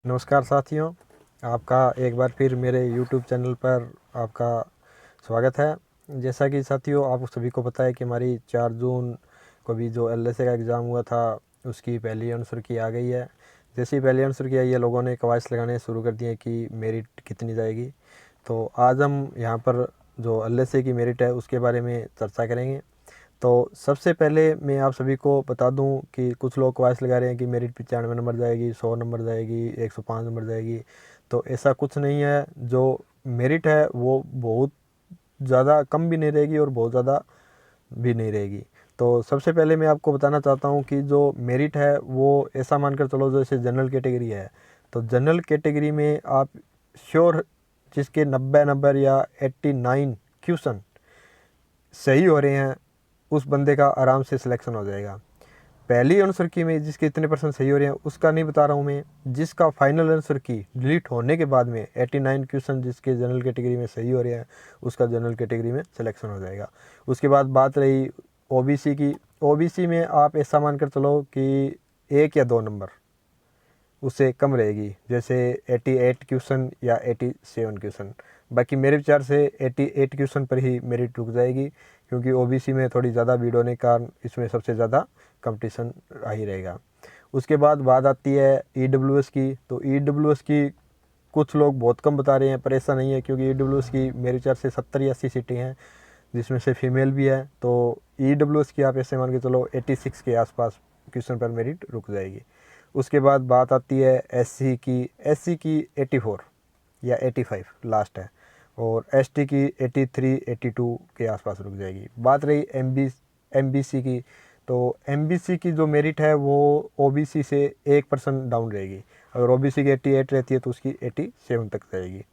नमस्कार साथियों, आपका एक बार फिर मेरे YouTube चैनल पर आपका स्वागत है। जैसा कि साथियों आप सभी को पता है कि हमारी 4 जून को भी जो LSA का एग्ज़ाम हुआ था उसकी पहली आंसर की आ गई है। जैसे ही पहली आंसर की आई है, लोगों ने कवायद लगाने शुरू कर दिए कि मेरिट कितनी जाएगी। तो आज हम यहाँ पर जो LSA की मेरिट है उसके बारे में चर्चा करेंगे। तो सबसे पहले मैं आप सभी को बता दूं कि कुछ लोग कवायद लगा रहे हैं कि मेरिट 95 नंबर जाएगी, 100 नंबर जाएगी, 105 नंबर जाएगी। तो ऐसा कुछ नहीं है। जो मेरिट है वो बहुत ज़्यादा कम भी नहीं रहेगी और बहुत ज़्यादा भी नहीं रहेगी। तो सबसे पहले मैं आपको बताना चाहता हूँ कि जो मेरिट है वो ऐसा मानकर चलो जैसे जनरल कैटेगरी है। तो जनरल कैटेगरी में आप श्योर जिसके 90 नंबर या 89 क्वेश्चन सही हो रहे हैं उस बंदे का आराम से सिलेक्शन हो जाएगा। पहली आंसर की में जिसके इतने परसेंट सही हो रहे हैं उसका नहीं बता रहा हूँ मैं, जिसका फाइनल आंसर की डिलीट होने के बाद में 89 क्वेश्चन जिसके जनरल कैटेगरी में सही हो रहे हैं उसका जनरल कैटेगरी में सिलेक्शन हो जाएगा। उसके बाद बात रही ओबीसी की। ओबीसी में आप ऐसा मानकर चलो कि 1 या 2 नंबर उससे कम रहेगी, जैसे 88 क्वेश्चन या 87 क्वेश्चन। बाकी मेरे विचार से 88 क्वेश्चन पर ही मेरिट रुक जाएगी, क्योंकि ओबीसी में थोड़ी ज़्यादा भीड़ होने के कारण इसमें सबसे ज़्यादा कंपटीशन आ ही रहेगा। उसके बाद बात आती है ईडब्ल्यूएस की। तो ईडब्ल्यूएस की कुछ लोग बहुत कम बता रहे हैं, पर ऐसा नहीं है, क्योंकि ईडब्ल्यूएस की मेरे विचार से 70 या 80 सीटें हैं जिसमें से फीमेल भी है। तो ईडब्ल्यूएस की आप ऐसे मान के चलो 86 के आसपास क्वेश्चन पर मेरिट रुक जाएगी। उसके बाद बात आती है एससी की। एससी की 84 या 85 लास्ट है, और एसटी की 83 82 के आसपास रुक जाएगी। बात रही एमबीसी की। तो एमबीसी की जो मेरिट है वो ओबीसी से 1% डाउन रहेगी। अगर ओबीसी की 88 रहती है तो उसकी 87 तक जाएगी।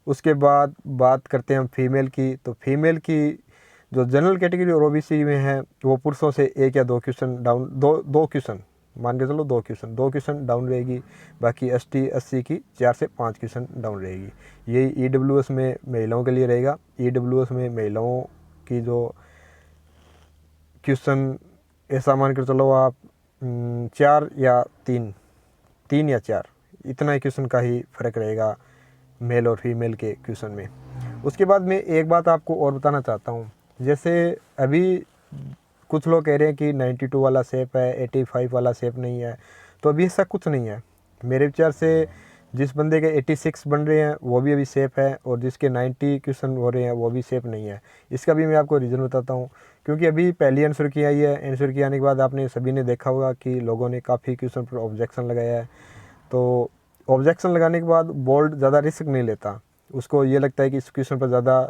उसके बाद बात करते हैं हम फीमेल की। तो फीमेल की जो जनरल कैटेगरी और ओबीसी में है वो पुरुषों से 1 या 2 क्वेश्चन डाउन, दो क्वेश्चन मान के चलो, 2 क्वेश्चन डाउन रहेगी। बाकी एसटी एससी की 4 से 5 क्वेश्चन डाउन रहेगी। यही ईडब्ल्यूएस में महिलाओं के लिए रहेगा। ईडब्ल्यूएस में महिलाओं की जो क्वेश्चन ऐसा मान कर चलो आप 4 या 3 या 4 इतना ही क्वेश्चन का ही फर्क रहेगा मेल और फीमेल के क्वेश्चन में। उसके बाद मैं एक बात आपको और बताना चाहता हूँ। जैसे अभी कुछ लोग कह रहे हैं कि 92 वाला सेफ है, 85 वाला सेफ नहीं है। तो अभी ऐसा कुछ नहीं है। मेरे विचार से जिस बंदे के 86 बन रहे हैं वो भी अभी सेफ है, और जिसके 90 क्वेश्चन हो रहे हैं वो भी सेफ नहीं है। इसका भी मैं आपको रीज़न बताता हूँ। क्योंकि अभी पहली आंसर की आई है, आंसर की आने के बाद आपने सभी ने देखा होगा कि लोगों ने काफ़ी क्वेश्चन पर ऑब्जेक्शन लगाया है। तो ऑब्जेक्शन लगाने के बाद बोर्ड ज़्यादा रिस्क नहीं लेता। उसको ये लगता है कि इस क्वेश्चन पर ज़्यादा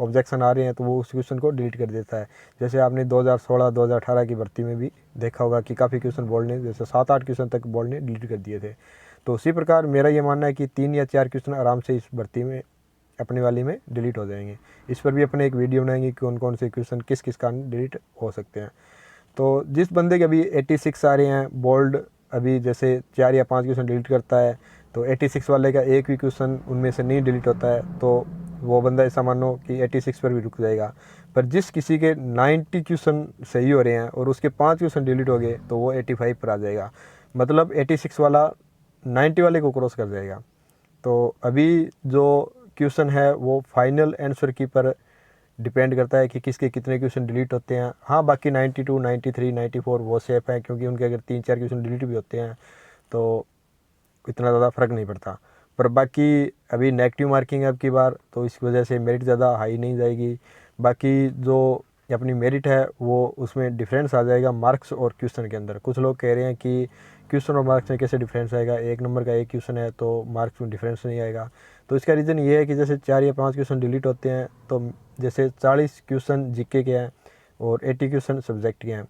ऑब्जेक्शन आ रहे हैं तो वो उस क्वेश्चन को डिलीट कर देता है। जैसे आपने 2016 2018 की भर्ती में भी देखा होगा कि काफ़ी क्वेश्चन बोर्ड ने, जैसे 7-8 क्वेश्चन तक बोर्ड ने डिलीट कर दिए थे। तो उसी प्रकार मेरा ये मानना है कि 3 या 4 क्वेश्चन आराम से इस भर्ती में अपने वाली में डिलीट हो जाएंगे। इस पर भी अपने एक वीडियो बनाएंगे कि कौन कौन से क्वेश्चन किस किस कारण डिलीट हो सकते हैं। तो जिस बंदे के अभी 86 आ रहे हैं, बोल्ड अभी जैसे 4 या 5 क्वेश्चन डिलीट करता है, तो 86 वाले का एक भी क्वेश्चन उनमें से नहीं डिलीट होता है, तो वो बंदा ऐसा मानो कि 86 पर भी रुक जाएगा। पर जिस किसी के 90 क्वेश्चन सही हो रहे हैं और उसके 5 क्वेश्चन डिलीट हो गए तो वो 85 पर आ जाएगा। मतलब 86 वाला 90 वाले को क्रॉस कर जाएगा। तो अभी जो क्वेश्चन है वो फाइनल आंसर की पर डिपेंड करता है कि किसके कितने क्वेश्चन डिलीट होते हैं। हाँ, बाकी 92 93 94 वो सेफ है, क्योंकि उनके अगर 3-4 क्वेश्चन डिलीट भी होते हैं तो इतना ज़्यादा फ़र्क नहीं पड़ता। पर बाकी अभी नेगेटिव मार्किंग है अब की बार, तो इस वजह से मेरिट ज़्यादा हाई नहीं जाएगी। बाकी जो अपनी मेरिट है वो उसमें डिफरेंस आ जाएगा मार्क्स और क्वेश्चन के अंदर। कुछ लोग कह रहे हैं कि क्वेश्चन और मार्क्स में कैसे डिफरेंस आएगा, 1 नंबर का 1 क्वेश्चन है तो मार्क्स में डिफरेंस नहीं आएगा। तो इसका रीज़न ये है कि जैसे 4 या 5 क्वेश्चन डिलीट होते हैं, तो जैसे 40 क्वेश्चन जीके के हैं और 80 क्वेश्चन सब्जेक्ट के हैं।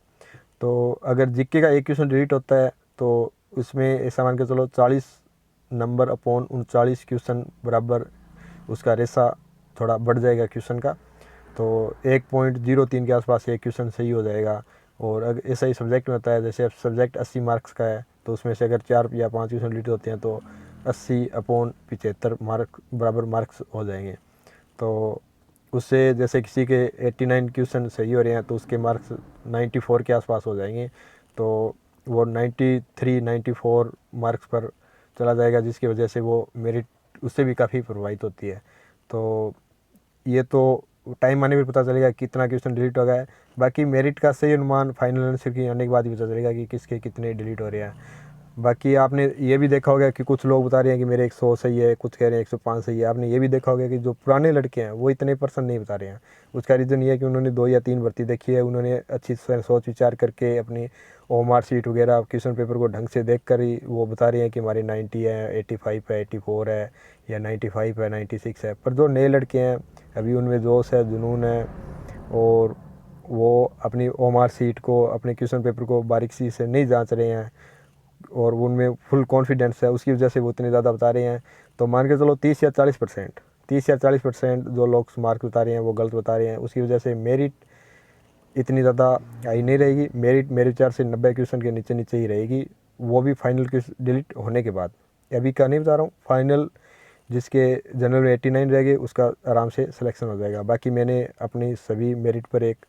तो अगर जीके का 1 क्वेश्चन डिलीट होता है तो उसमें ऐसा मान के चलो 40 नंबर अपॉन 39 क्वेश्चन बराबर उसका रेशा थोड़ा बढ़ जाएगा क्वेश्चन का। तो 1.03 के आसपास एक क्वेश्चन सही हो जाएगा। और अगर ऐसा ही सब्जेक्ट में होता है, जैसे अब सब्जेक्ट 80 मार्क्स का है तो उसमें से अगर 4 या 5 क्वेश्चन डिलीट होते हैं तो 80/75 मार्क बराबर मार्क्स हो जाएंगे। तो उससे जैसे किसी के 89 क्वेश्चन सही हो रहे हैं तो उसके मार्क्स 94 के आसपास हो जाएंगे। तो वो 93 94 मार्क्स पर चला जाएगा, जिसकी वजह से वो मेरिट उससे भी काफ़ी प्रभावित होती है। तो ये तो टाइम आने पर पता चलेगा कितना क्वेश्चन डिलीट हो गया है। बाकी मेरिट का सही अनुमान फाइनल आंसर की आने के बाद ही पता चलेगा कि किसके कितने डिलीट हो रहे हैं। बाकी आपने ये भी देखा होगा कि कुछ लोग बता रहे हैं कि मेरे 100 सही है, कुछ कह रहे हैं 105 सही है। आपने ये भी देखा होगा कि जो पुराने लड़के हैं वो इतने % नहीं बता रहे हैं। उसका रीज़न ये है कि उन्होंने 2 या 3 भर्ती देखी है, उन्होंने अच्छी सोच विचार करके अपनी OMR शीट वगैरह क्वेश्चन पेपर को ढंग से देख कर ही वो बता रहे हैं कि हमारे 90 है, 85 है, 84 है या 95 है, 96 है। पर जो नए लड़के हैं अभी उनमें जोश है, जुनून है और वो अपनी OMR शीट को, अपने क्वेश्चन पेपर को बारीकी से नहीं जांच रहे हैं और उनमें फुल कॉन्फिडेंस है, उसकी वजह से वो इतने ज़्यादा बता रहे हैं। तो मान के चलो 30 या 40% जो लोग मार्क बता रहे हैं वो गलत बता रहे हैं। उसकी वजह से मेरिट इतनी ज़्यादा हाई नहीं रहेगी। मेरिट मेरे विचार से 90 क्वेश्चन के नीचे नीचे ही रहेगी, वो भी फाइनल डिलीट होने के बाद। अभी का नहीं बता रहा हूँ, फाइनल जिसके जनरल में 89 रहेगी उसका आराम से सिलेक्शन हो जाएगा। बाकी मैंने अपनी सभी मेरिट पर एक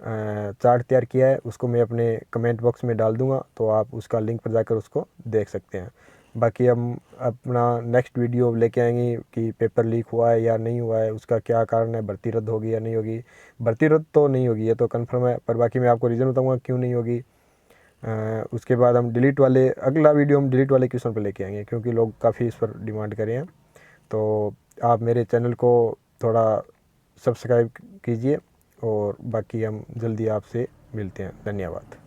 चार्ट तैयार किया है, उसको मैं अपने कमेंट बॉक्स में डाल दूंगा, तो आप उसका लिंक पर जाकर उसको देख सकते हैं। बाकी हम अपना नेक्स्ट वीडियो लेके आएंगे कि पेपर लीक हुआ है या नहीं हुआ है, उसका क्या कारण है, भर्ती रद्द होगी या नहीं होगी। भर्ती रद्द तो नहीं होगी, ये तो कन्फर्म है, पर बाकी मैं आपको रीज़न बताऊँगा क्यों नहीं होगी। उसके बाद हम डिलीट वाले, अगला वीडियो हम डिलीट वाले क्वेश्चन पर लेके आएंगे, क्योंकि लोग काफ़ी इस पर डिमांड कर रहे हैं। तो आप मेरे चैनल को थोड़ा सब्सक्राइब कीजिए और बाकी हम जल्दी आपसे मिलते हैं। धन्यवाद।